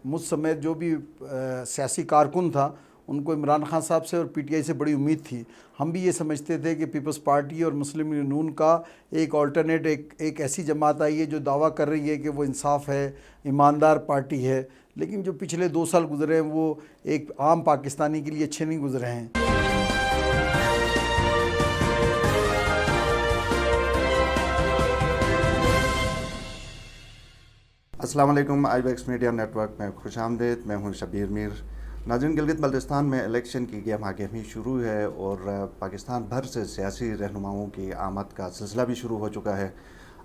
मुझ समेत जो भी सियासी कारकुन था, उनको इमरान खान साहब से और पीटीआई से बड़ी उम्मीद थी। हम भी ये समझते थे कि पीपल्स पार्टी और मुस्लिम लीग नून का एक ऑल्टरनेट एक ऐसी जमात आई है जो दावा कर रही है कि वो इंसाफ है, ईमानदार पार्टी है, लेकिन जो पिछले 2 साल गुजरे हैं वो एक आम पाकिस्तानी के लिए अच्छे नहीं गुजरे हैं। अस्सलाम वालेकुम। IBEX मीडिया नेटवर्क में खुशामदीद। मैं हूं शबीर मीर। नाज़रीन, गिलगित बल्तिस्तान में इलेक्शन की गहमा-गहमी शुरू है और पाकिस्तान भर से सियासी रहनुमाओं की आमद का सिलसिला भी शुरू हो चुका है।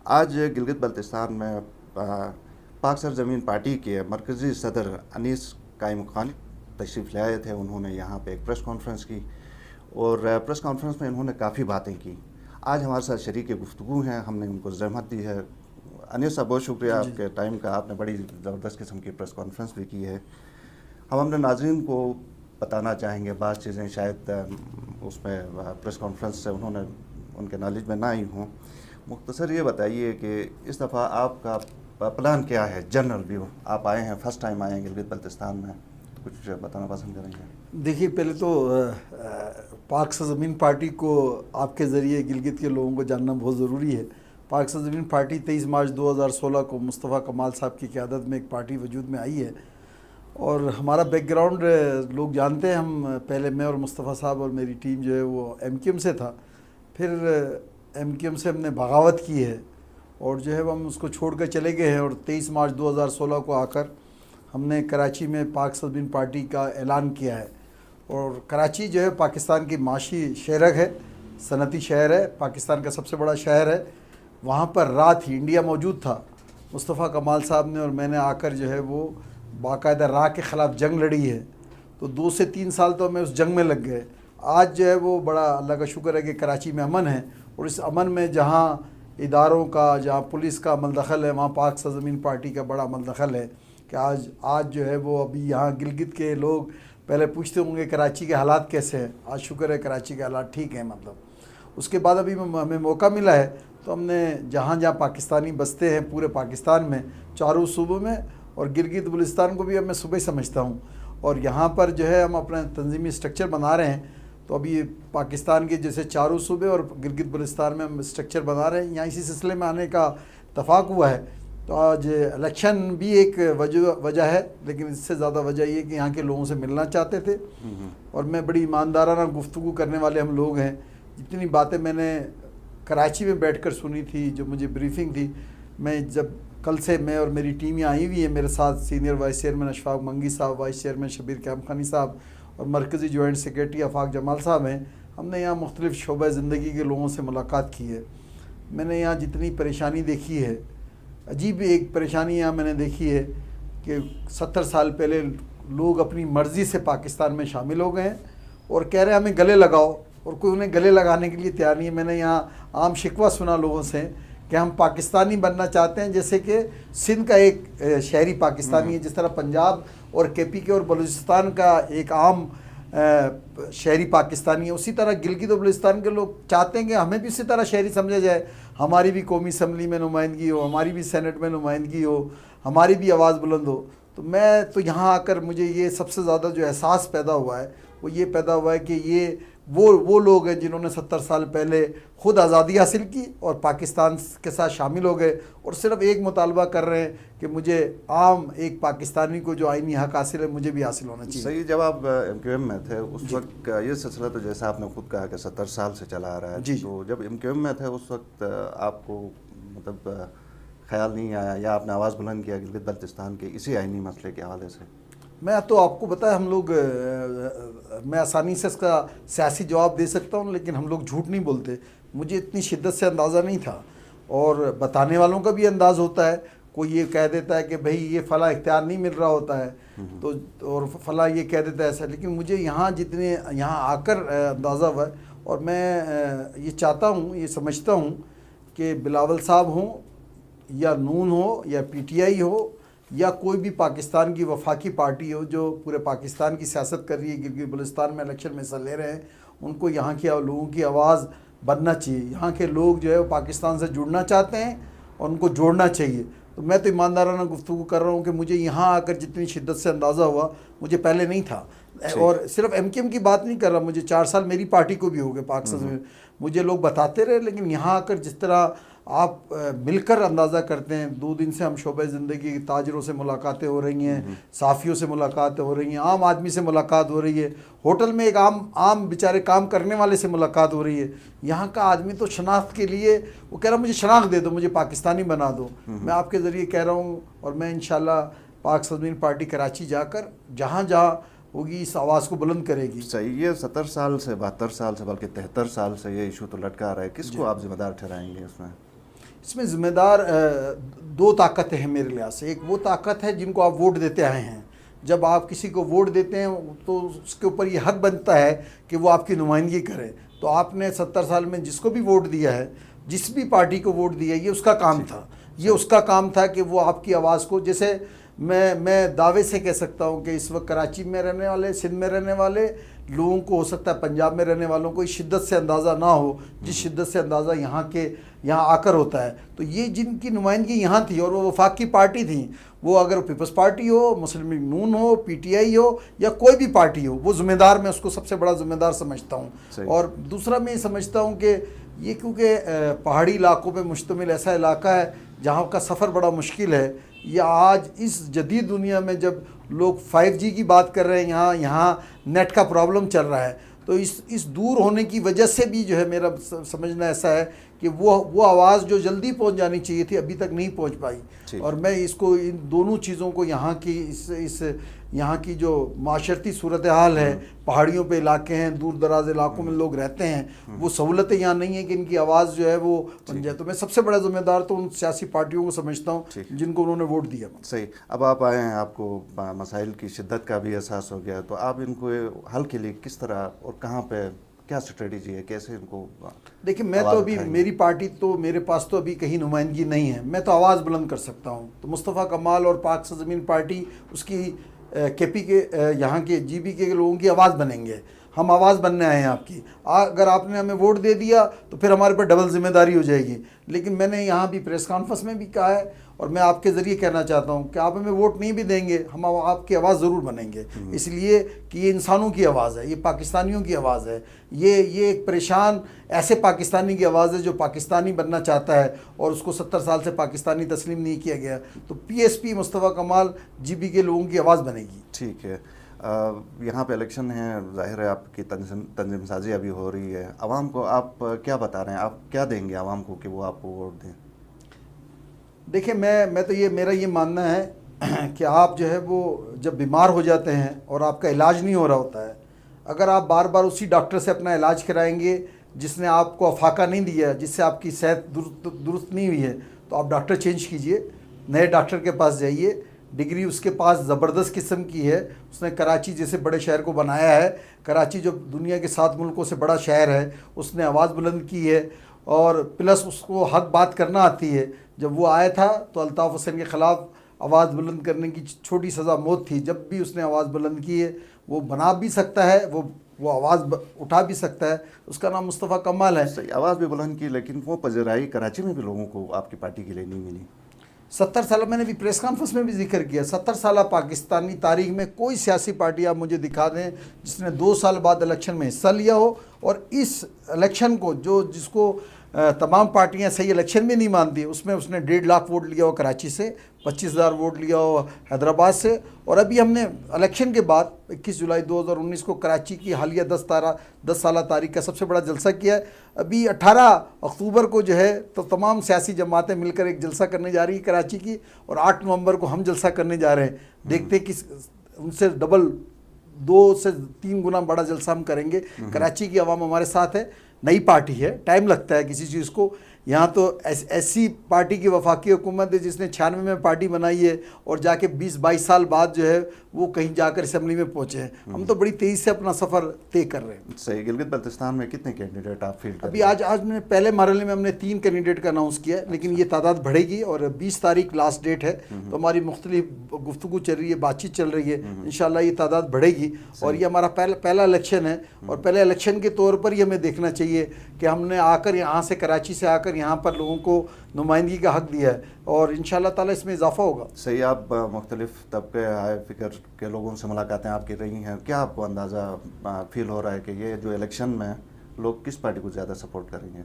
आज गिलगित बल्तिस्तान में पाक सरजमीन पार्टी के मरकज़ी सदर अनीस कायम खान तशरीफ़ ले आए थे। उन्होंने यहाँ पे एक प्रेस कॉन्फ्रेंस की और प्रेस कॉन्फ्रेंस में उन्होंने काफ़ी बातें की। आज हमारे साथ शरीक गुफ्तगू हैं, हमने उनको ज़हमत दी है। अनीस साहब, बहुत शुक्रिया आपके टाइम का। आपने बड़ी ज़बरदस्त किस्म की प्रेस कॉन्फ्रेंस भी की है। हम अपने नाज़रीन को बताना चाहेंगे बात चीज़ें शायद उसमें प्रेस कॉन्फ्रेंस से उनके नॉलेज में ना आई हों। मुख्तसर ये बताइए कि इस दफ़ा आपका प्लान क्या है, जनरल व्यू? आप आए हैं, फर्स्ट टाइम आए हैं गिलगित बल्तिस्तान में, तो कुछ बताना पसंद करेंगे? देखिए, पहले तो पाक सरजमीन पार्टी को आपके ज़रिए गिलगित के लोगों को जानना बहुत ज़रूरी है। पाक सरजमीन पार्टी 23 मार्च 2016 को मुस्तफ़ा कमाल साहब की क़यादत में एक पार्टी वजूद में आई है और हमारा बैकग्राउंड लोग जानते हैं। हम पहले, मैं और मुस्तफ़ा साहब और मेरी टीम जो है वो MQM से था, फिर MQM से हमने बगावत की है और जो है हम उसको छोड़ कर चले गए हैं और 23 मार्च 2016 को आकर हमने कराची में पाक सरजमीन पार्टी का ऐलान किया है। और कराची जो है पाकिस्तान की माशी शहर है, सनती शहर है, पाकिस्तान का सबसे बड़ा शहर है। वहाँ पर रात ही इंडिया मौजूद था। मुस्तफ़ा कमाल साहब ने और मैंने आकर जो है वो बाकायदा राह के ख़िलाफ़ जंग लड़ी है। तो 2 से 3 साल तो हमें उस जंग में लग गए। आज जो है वो बड़ा अल्लाह का शुक्र है कि कराची में अमन है और इस अमन में जहाँ इदारों का, जहाँ पुलिस का अमल-दखल है, वहाँ पाक सरजमीन पार्टी का बड़ा अमल-दखल है कि आज जो है वो अभी यहाँ गिलगित के लोग पहले पूछते होंगे कराची के हालात कैसे हैं। आज शुक्र है कराची के हालात ठीक हैं। मतलब उसके बाद अभी हमें मौका मिला है तो हमने जहाँ जहाँ पाकिस्तानी बसते हैं पूरे पाकिस्तान में, चारों सूबों में, और गिलगित बल्तिस्तान को भी अब मैं सुबह समझता हूँ, और यहाँ पर जो है हम अपना तंजीमी स्ट्रक्चर बना रहे हैं। तो अभी पाकिस्तान के जैसे चारों सूबे और गिलगित बल्तिस्तान में हम स्ट्रक्चर बना रहे हैं। यहाँ इसी सिलसिले में आने का इत्तफाक हुआ है। तो आज इलेक्शन भी एक वजह है, लेकिन इससे ज़्यादा वजह ये कि यहाँ के लोगों से मिलना चाहते थे और मैं बड़ी ईमानदाराना गुफ्तगू करने वाले हम लोग हैं। जितनी बातें मैंने कराची में बैठकर सुनी थी, जो मुझे ब्रीफिंग थी, मैं जब कल से मैं और मेरी टीम यहाँ आई हुई है, मेरे साथ सीनियर वाइस चेयरमैन अशफाक मंगी साहब, वाइस चेयरमैन शबीर कैम खानी साहब और मरकज़ी जॉइंट सेक्रेटरी आफाक जमाल साहब हैं। हमने यहाँ मुख्तलिफ़ शोबा ज़िंदगी के लोगों से मुलाकात की है। मैंने यहाँ जितनी परेशानी देखी है, अजीब एक परेशानी यहाँ मैंने देखी है कि 70 साल पहले लोग अपनी मर्ज़ी से पाकिस्तान में शामिल हो गए हैं और कह रहे हैं हमें गले लगाओ, और कोई उन्हें गले लगाने के लिए तैयार नहीं है। मैंने यहाँ आम शिकवा सुना लोगों से कि हम पाकिस्तानी बनना चाहते हैं, जैसे कि सिंध का एक शहरी पाकिस्तानी है, जिस तरह पंजाब और KPK और बलूचिस्तान का एक आम शहरी पाकिस्तानी है, उसी तरह गिलगित और बल्तिस्तान के लोग चाहते हैं कि हमें भी इसी तरह शहरी समझा जाए। हमारी भी कौमी असम्बली में नुमाइंदगी हो, हमारी भी सेनेट में नुमाइंदगी हो, हमारी भी आवाज़ बुलंद हो। तो मैं तो यहाँ आकर मुझे ये सबसे ज़्यादा जो एहसास पैदा हुआ है वो ये पैदा हुआ है कि ये वो लोग हैं जिन्होंने 70 साल पहले ख़ुद आज़ादी हासिल की और पाकिस्तान के साथ शामिल हो गए और सिर्फ एक मुतालबा कर रहे हैं कि मुझे आम एक पाकिस्तानी को जो आईनी हक़ हासिल है मुझे भी हासिल होना चाहिए। सही। जब आप MQM में थे उस वक्त ये सिलसिला तो जैसा आपने खुद कहा कि 70 साल से चला आ रहा है, तो जब MQM में थे उस वक्त आपको मतलब ख्याल नहीं आया या आपने आवाज़ बुलंद किया गिलगित बल्तिस्तान के इसी आईनी मसले के हवाले से? मैं तो आपको बताया, हम लोग मैं आसानी से इसका सियासी जवाब दे सकता हूँ, लेकिन हम लोग झूठ नहीं बोलते। मुझे इतनी शिद्दत से अंदाज़ा नहीं था और बताने वालों का भी अंदाज़ होता है। कोई ये कह देता है कि भाई ये फ़ला इख्तियार नहीं मिल रहा होता है, तो और फ़ला ये कह देता है ऐसा, लेकिन मुझे यहाँ आकर अंदाज़ा हुआ है। और मैं ये चाहता हूँ, ये समझता हूँ कि बिलावल साहब हों या नून हो या PTI हो या कोई भी पाकिस्तान की वफाकी पार्टी हो जो पूरे पाकिस्तान की सियासत कर रही है, गिलगित बल्तिस्तान में इलेक्शन में हिस्सा ले रहे हैं, उनको यहाँ के लोगों की आवाज़ बनना चाहिए। यहाँ के लोग जो है वो पाकिस्तान से जुड़ना चाहते हैं और उनको जोड़ना चाहिए। तो मैं तो ईमानदाराना गुफ्तगू कर रहा हूँ कि मुझे यहाँ आकर जितनी शिद्दत से अंदाज़ा हुआ मुझे पहले नहीं था। और सिर्फ MKM की बात नहीं कर रहा, मुझे 4 साल मेरी पार्टी को भी हो गए पाक सदर में, मुझे लोग बताते रहे। लेकिन यहाँ आकर जिस तरह आप मिलकर अंदाज़ा करते हैं, 2 दिन से हम शोबे ज़िंदगी के ताजरों से मुलाकातें हो रही हैं, साफ़ियों से मुलाकातें हो रही हैं, आम आदमी से मुलाकात हो रही है, होटल में एक आम बेचारे काम करने वाले से मुलाकात हो रही है। यहाँ का आदमी तो शनाख्त के लिए वो कह रहा मुझे शनाख्त दे दो, मुझे पाकिस्तानी बना दो। मैं आपके ज़रिए कह रहा हूँ, और मैं इंशाल्लाह पाक सदमीन पार्टी कराची जाकर जहाँ जहाँ होगी इस आवाज़ को बुलंद करेगी। सही, ये 70 साल से 72 साल से बल्कि 73 साल से ये इशू तो लटका रहा है। किसको आप जिम्मेदार ठहराएंगे इसमें? इसमें ज़िम्मेदार 2 ताकतें हैं मेरे लिहाज से। एक वो ताकत है जिनको आप वोट देते आए हैं। जब आप किसी को वोट देते हैं तो उसके ऊपर ये हक बनता है कि वो आपकी नुमाइंदगी करे। तो आपने 70 साल में जिसको भी वोट दिया है, जिस भी पार्टी को वोट दिया है, ये उसका काम था। ये उसका काम था कि वो आपकी आवाज़ को, जैसे मैं दावे से कह सकता हूँ कि इस वक्त कराची में रहने वाले, सिंध में रहने वाले लोगों को, हो सकता है पंजाब में रहने वालों को इस शिद्दत से अंदाज़ा ना हो जिस शिद्दत से अंदाज़ा यहाँ आकर होता है। तो ये जिनकी नुमाइंदगी यहाँ थी और वो वफाकी पार्टी थी, वो अगर पीपल्स पार्टी हो, मुस्लिम लीग नून हो, PTI हो या कोई भी पार्टी हो, वो ज़िम्मेदार, मैं उसको सबसे बड़ा ज़िम्मेदार समझता हूँ। और दूसरा मैं ये समझता हूँ कि ये क्योंकि पहाड़ी इलाकों पर मुश्तमिल ऐसा इलाका है जहाँ का सफ़र बड़ा मुश्किल है। या आज इस जदीद दुनिया में जब लोग 5G की बात कर रहे हैं, यहाँ नेट का प्रॉब्लम चल रहा है, तो इस दूर होने की वजह से भी जो है मेरा समझना ऐसा है कि वो आवाज़ जो जल्दी पहुंच जानी चाहिए थी अभी तक नहीं पहुंच पाई। और मैं इसको, इन दोनों चीज़ों को, यहाँ की इस यहाँ की जो माशरती सूरत हाल है, पहाड़ियों पे इलाके हैं, दूर दराज इलाकों में लोग रहते हैं, वो सहूलतें यहाँ नहीं है कि इनकी आवाज़ जो है वो बन जाए। तो मैं सबसे बड़ा ज़िम्मेदार तो उन सियासी पार्टियों को समझता हूँ जिनको उन्होंने वोट दिया। सही, अब आप आए हैं, आपको मसाइल की शिद्दत का भी एहसास हो गया, तो आप इनको हल के लिए किस तरह और कहाँ पे क्या स्ट्रेटजी है, कैसे इनको? देखिए, मैं तो अभी, मेरी पार्टी तो, मेरे पास तो अभी कहीं नुमाइंदगी नहीं है, मैं तो आवाज़ बुलंद कर सकता हूँ। तो मुस्तफ़ा कमाल और पाक ज़मीन पार्टी उसकी KP के यहाँ के GB के लोगों की आवाज़ बनेंगे। हम आवाज़ बनने आए हैं आपकी। अगर आपने हमें वोट दे दिया तो फिर हमारे पर डबल जिम्मेदारी हो जाएगी। लेकिन मैंने यहाँ भी प्रेस कॉन्फ्रेंस में भी कहा है और मैं आपके ज़रिए कहना चाहता हूँ कि आप हमें वोट नहीं भी देंगे, हम आपकी आवाज़ ज़रूर बनेंगे। इसलिए कि ये इंसानों की आवाज़ है, ये पाकिस्तानियों की आवाज़ है, ये एक परेशान ऐसे पाकिस्तानी की आवाज़ है जो पाकिस्तानी बनना चाहता है और उसको 70 साल से पाकिस्तानी तस्लीम नहीं किया गया। तो PSP मुस्तफ़ा कमाल GB के लोगों की आवाज़ बनेगी। ठीक है, यहाँ पे इलेक्शन है, जाहिर है आपकी तंजीम साजी अभी हो रही है, आवाम को आप क्या बता रहे हैं, आप क्या देंगे आवाम को कि वो आपको वोट दें? देखिए, मैं तो मेरा ये मानना है कि आप जो है वो जब बीमार हो जाते हैं और आपका इलाज नहीं हो रहा होता है, अगर आप बार बार उसी डॉक्टर से अपना इलाज कराएंगे जिसने आपको अफाका नहीं दिया, जिससे आपकी सेहत दुरुस्त नहीं हुई है, तो आप डॉक्टर चेंज कीजिए, नए डॉक्टर के पास जाइए। डिग्री उसके पास ज़बरदस्त किस्म की है, उसने कराची जैसे बड़े शहर को बनाया है। कराची जो दुनिया के 7 मुल्कों से बड़ा शहर है, उसने आवाज़ बुलंद की है और प्लस उसको हक बात करना आती है। जब वो आया था तो अल्ताफ़ हुसैन के ख़िलाफ़ आवाज़ बुलंद करने की छोटी सज़ा मौत थी। जब भी उसने आवाज़ बुलंद की है, वो बना भी सकता है, वो आवाज़ उठा भी सकता है। उसका नाम मुस्तफ़ा कमाल है। सही, आवाज़ भी बुलंद की, लेकिन वो पजराई कराची में भी लोगों को आपकी पार्टी के लिए नहीं मिली। 70 साल, मैंने भी प्रेस कॉन्फ्रेंस में भी जिक्र किया, 70 साल पाकिस्तानी तारीख में कोई सियासी पार्टी आप मुझे दिखा दें जिसने 2 साल बाद इलेक्शन में हिस्सा लिया हो और इस इलेक्शन को जिसको तमाम पार्टियां सही इलेक्शन में नहीं मानती, उसमें उसने 1.5 लाख वोट लिया हो कराची से, 25,000 वोट लिया हो हैदराबाद से। और अभी हमने इलेक्शन के बाद 21 जुलाई 2019 को कराची की हालिया 10 साल तारीख का सबसे बड़ा जलसा किया है। अभी 18 अक्टूबर को जो है तो तमाम सियासी जमातें मिलकर एक जलसा करने जा रही है कराची की, और 8 नवंबर को हम जलसा करने जा रहे हैं। देखते हैं कि उनसे डबल 2 से 3 गुना बड़ा जलसा हम करेंगे। कराची की आवाम हमारे साथ है, नई पार्टी है, टाइम लगता है किसी चीज़ को। यहाँ तो ऐसी पार्टी की वफाकी हुकूमत है जिसने 96 में पार्टी बनाई है और जाके 20-22 साल बाद जो है वो कहीं जाकर असम्बली में पहुँचे हैं। हम तो बड़ी तेज़ी से अपना सफ़र तय कर रहे हैं। सही, गिलगित बल्तिस्तान में कितने कैंडिडेट आप फील्ड? अभी आज मैंने पहले मरहले में हमने 3 कैंडिडेट का अनाउंस किया, लेकिन ये तादाद बढ़ेगी और 20 तारीख लास्ट डेट है। तो हमारी मुख्तलिफ गुफ्तगू चल रही है, बातचीत चल रही है, इंशाल्लाह ये तादाद बढ़ेगी। और ये हमारा पहला इलेक्शन है और पहले इलेक्शन के तौर पर ही हमें देखना चाहिए कि हमने आकर यहाँ से, कराची से आकर यहाँ पर लोगों को नुमाइंदगी का हक दिया है और इंशाअल्लाह ताला इसमें इजाफा होगा। सही, आप मुख्तलिफ तबके आय फिक्र के लोगों से मुलाकातें आपकी रही हैं, क्या आपको अंदाज़ा फील हो रहा है कि ये जो इलेक्शन में लोग किस पार्टी को ज़्यादा सपोर्ट करेंगे?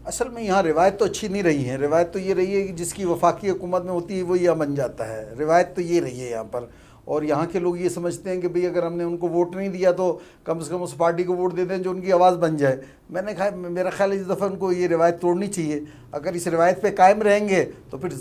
असल में यहाँ रिवायत तो अच्छी नहीं रही है। रिवायत तो ये रही है कि जिसकी वफाकी हुकूमत में होती है वो यहाँ बन जाता है। रिवायत तो ये रही है यहाँ पर, और यहाँ के लोग ये समझते हैं कि भाई अगर हमने उनको वोट नहीं दिया तो कम से कम उस पार्टी को वोट दे दें जो उनकी आवाज़ बन जाए। मेरा ख्याल है इस दफ़ा उनको ये रिवायत तोड़नी चाहिए। अगर इस रिवायत पे कायम रहेंगे तो फिर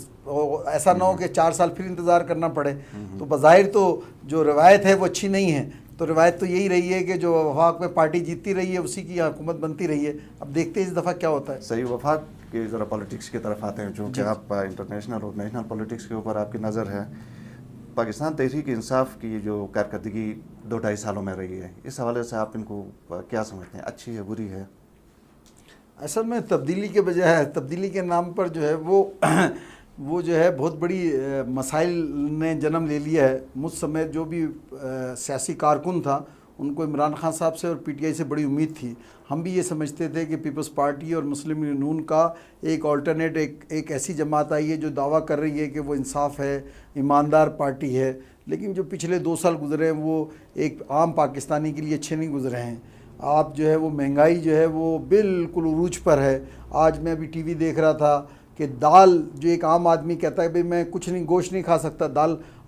ऐसा ना हो कि 4 साल फिर इंतज़ार करना पड़े। तो बज़ाहिर तो जो रिवायत है वो अच्छी नहीं है। तो रिवायत तो यही रही है कि जो वफाक में पार्टी जीतती रही है उसी की हुकूमत बनती रही है। अब देखते हैं इस दफ़ा क्या होता है। सही, वफाक के ज़रा पॉलिटिक्स की तरफ आते हैं, जो कि आप इंटरनेशनल और नेशनल पॉलिटिक्स के ऊपर आपकी नज़र है। पाकिस्तान तहरीक इंसाफ की जो कारकर्दगी 2-2.5 सालों में रही है, इस हवाले से आप इनको क्या समझते हैं, अच्छी है बुरी है? असल में तब्दीली के बजाय तब्दीली के नाम पर जो है वो जो है बहुत बड़ी मसाइल ने जन्म ले लिया है। मुझ समय जो भी सियासी कारकुन था उनको इमरान खान साहब से और पीटीआई से बड़ी उम्मीद थी। हम भी ये समझते थे कि पीपल्स पार्टी और मुस्लिम लीग नून का एक ऑल्टरनेट एक ऐसी जमात आई है जो दावा कर रही है कि वो इंसाफ है, ईमानदार पार्टी है। लेकिन जो पिछले 2 साल गुजरे हैं वो एक आम पाकिस्तानी के लिए अच्छे नहीं गुजरे हैं। आप जो है वो महंगाई जो है वो बिल्कुल उरूज पर है। आज मैं अभी टीवी देख रहा था कि दाल जो एक आम आदमी कहता है भाई मैं कुछ नहीं, गोश्त नहीं खा सकता,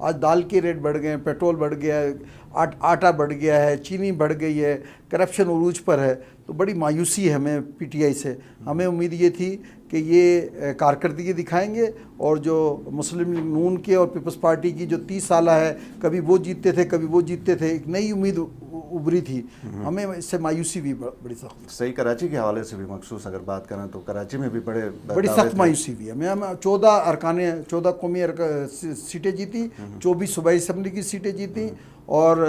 आज दाल के रेट बढ़ गए हैं, पेट्रोल बढ़ गया है, आटा बढ़ गया है, चीनी बढ़ गई है, करप्शन उरूज पर है। तो बड़ी मायूसी है हमें पीटीआई से। हमें उम्मीद ये थी कि ये कारकर्दगी दिखाएंगे और जो मुस्लिम लीग नून के और पीपल्स पार्टी की जो 30 साल है, कभी वो जीतते थे कभी वो जीतते थे, एक नई उम्मीद उभरी थी। हमें इससे मायूसी भी बड़ी सख्त। सही, कराची के हवाले से भी मखसूस अगर बात करें तो कराची में भी बड़ी सख्त मायूसी हुई है। मैं 14 कौमी सीटें जीती, 24 सूबाई असम्बली की सीटें जीती, और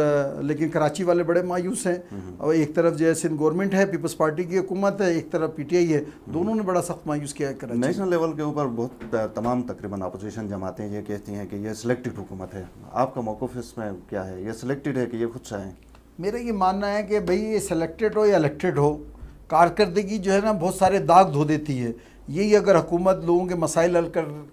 लेकिन कराची वाले बड़े मायूस हैं। और एक तरफ जो है सिंध गवर्नमेंट है, पीपल्स पार्टी की हुकूमत है, एक तरफ पीटीआई है, दोनों ने बड़ा सख्त मायूस किया है कराची। नेशनल लेवल के ऊपर बहुत तमाम तकरीबन अपोजिशन जमातें ये कहती हैं कि ये सिलेक्टेड हुकूमत है। आपका मौक़िफ़ इसमें क्या है? ये सिलेक्टेड है कि ये खुद चाहें? मेरा ये मानना है कि भाई ये सिलेक्टेड हो या इलेक्टेड हो, कारकर्दगी जो है ना बहुत सारे दाग धो देती है। यही अगर हुकूमत लोगों के मसाइल हल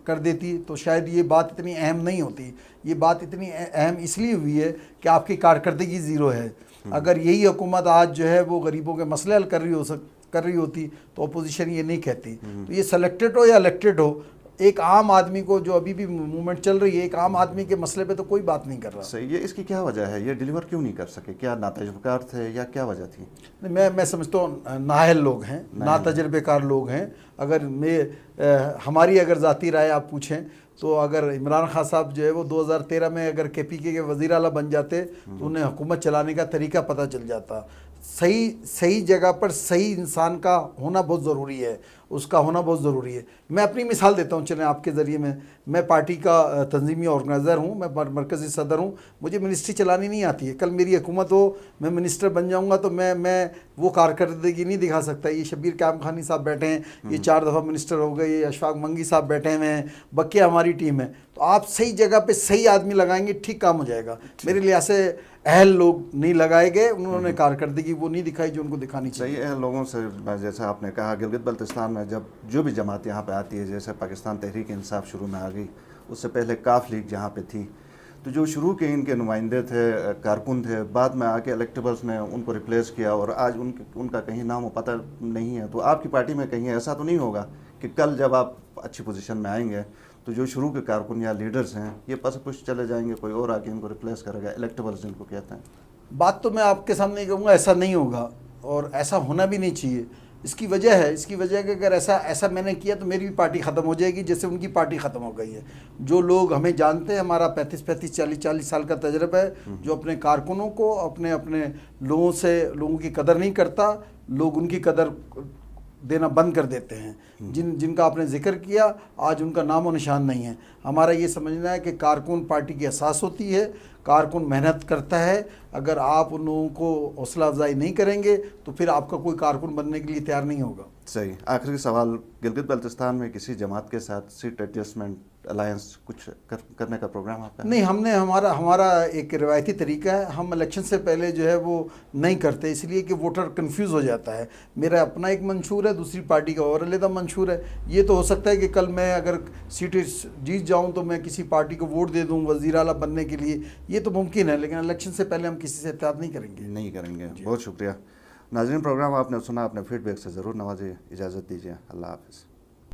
कर देती तो शायद ये बात इतनी अहम नहीं होती। ये बात इतनी अहम इसलिए हुई है कि आपकी कारकर्दगी ज़ीरो है। अगर यही हुकूमत आज जो है वो गरीबों के मसले हल कर रही होती तो अपोजिशन ये नहीं कहती। तो ये सिलेक्टेड हो या इलेक्टेड हो, एक आम आदमी को, जो अभी भी मूवमेंट चल रही है, एक आम आदमी के मसले पे तो कोई बात नहीं कर रहा। सही, ये इसकी क्या वजह है? ये डिलीवर क्यों नहीं कर सके? क्या नातजुर्बेकार थे या क्या वजह थी? मैं समझता हूँ नाअहल लोग हैं, नातजुर्बेकार लोग हैं। अगर हमारी अगर ज़ाती राय आप पूछें तो अगर इमरान खान साहब जो है वो 2013 में अगर केपीके के वज़ीर आला बन जाते तो उन्हें हुकूमत चलाने का तरीका पता चल जाता। सही जगह पर सही इंसान का होना बहुत ज़रूरी है, उसका होना बहुत ज़रूरी है। मैं अपनी मिसाल देता हूँ, चलें आपके ज़रिए में। मैं पार्टी का तंजीमी ऑर्गेनाइज़र हूँ, मैं मरकज़ी सदर हूँ, मुझे मिनिस्ट्री चलानी नहीं आती है। कल मेरी हुकूमत हो, मैं मिनिस्टर बन जाऊँगा तो मैं वो कारकर्दगी नहीं दिखा सकता। ये शबीर कायम खानी साहब बैठे हैं, ये 4 दफ़ा मिनिस्टर हो गए, ये अशफाक मंगी साहब बैठे हुए हैं, बकिया हमारी टीम है। तो आप सही जगह पे सही आदमी लगाएंगे, ठीक काम हो जाएगा। मेरे लिहाज से अहल लोग नहीं लगाए गए, उन्होंने कारकर्दगी वो नहीं दिखाई जो उनको दिखानी चाहिए। सही, अहल लोगों से जैसा आपने कहा, गिलगित बल्तिस्तान में जब जो भी जमात यहाँ पे आती है, जैसे पाकिस्तान तहरीक इंसाफ शुरू में आ गई, उससे पहले काफ लीग जहाँ पे थी, तो जो शुरू के इनके नुमाइंदे थे, कारकुन थे, बाद में आके इलेक्टेबल्स ने उनको रिप्लेस किया और आज उनका कहीं नाम पता नहीं है। तो आपकी पार्टी में कहीं ऐसा तो नहीं होगा कि कल जब आप अच्छी पोजीशन में आएंगे तो जो शुरू के कारकुन या लीडर्स हैं ये पास कुछ चले जाएंगे, कोई और आके इनको रिप्लेस करेगा, इलेक्टेबल्स जिनको कहते हैं? बात तो मैं आपके सामने कहूँगा ऐसा नहीं होगा और ऐसा होना भी नहीं चाहिए। इसकी वजह है कि अगर ऐसा मैंने किया तो मेरी भी पार्टी ख़त्म हो जाएगी जैसे उनकी पार्टी ख़त्म हो गई है। जो लोग हमें जानते हैं, हमारा 35 40 साल का तजर्बा है, जो अपने कारकुनों को, अपने लोगों की कदर नहीं करता, लोग उनकी कदर देना बंद कर देते हैं। जिनका आपने जिक्र किया, आज उनका नामो निशान नहीं है। हमारा ये समझना है कि कारकुन पार्टी की असास होती है, कारकुन मेहनत करता है। अगर आप उन लोगों को हौसला अफजाई नहीं करेंगे तो फिर आपका कोई कारकुन बनने के लिए तैयार नहीं होगा। सही। आखिरी सवाल, गिलगित बल्तिस्तान में किसी जमात के साथ सीट एडजस्टमेंट अलायंस कुछ करने का प्रोग्राम आपका है? नहीं, हमने हमारा एक रिवायती तरीका है, हम इलेक्शन से पहले जो है वो नहीं करते, इसलिए कि वोटर कंफ्यूज हो जाता है। मेरा अपना एक मंशूर है, दूसरी पार्टी का और अलग मंशूर है। ये तो हो सकता है कि कल मैं अगर सीट जीत जाऊं तो मैं किसी पार्टी को वोट दे दूं वज़ीर आला बनने के लिए, ये तो मुमकिन है, लेकिन इलेक्शन से पहले हम किसी से एहतियात नहीं करेंगे। नहीं करेंगे। बहुत शुक्रिया नाज़रीन, प्रोग्राम आपने सुना, अपने फीडबैक से ज़रूर नवाजिए। इजाज़त दीजिए, अल्लाह हाफ़िज़।